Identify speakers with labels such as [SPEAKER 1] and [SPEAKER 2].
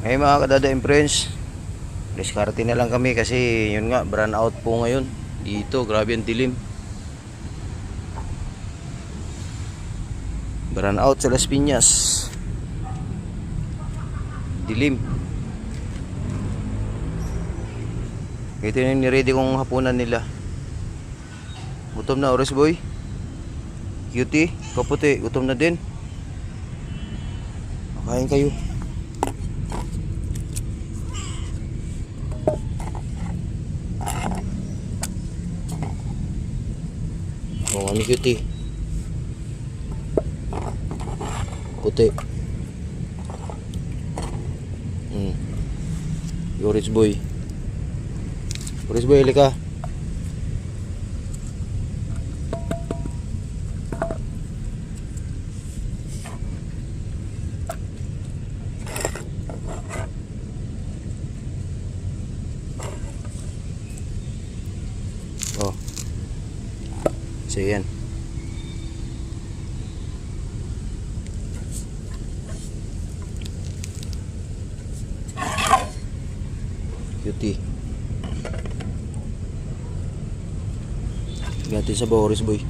[SPEAKER 1] Ngayon mga kadada and friends, diskarte na lang kami kasi yun nga, brand out po ngayon. Dito, grabe ang dilim. Brand out sa Las Piñas. Dilim. Ito yung niready kong hapunan nila. Gutom na, Oris boy. Cutie, kaputi, gutom na din. Kain kayo. Oh, ano cutie? Puti. Oris boy. Oris boy, halika. Oh. So yan. Cutie. Gati sa Boris boy.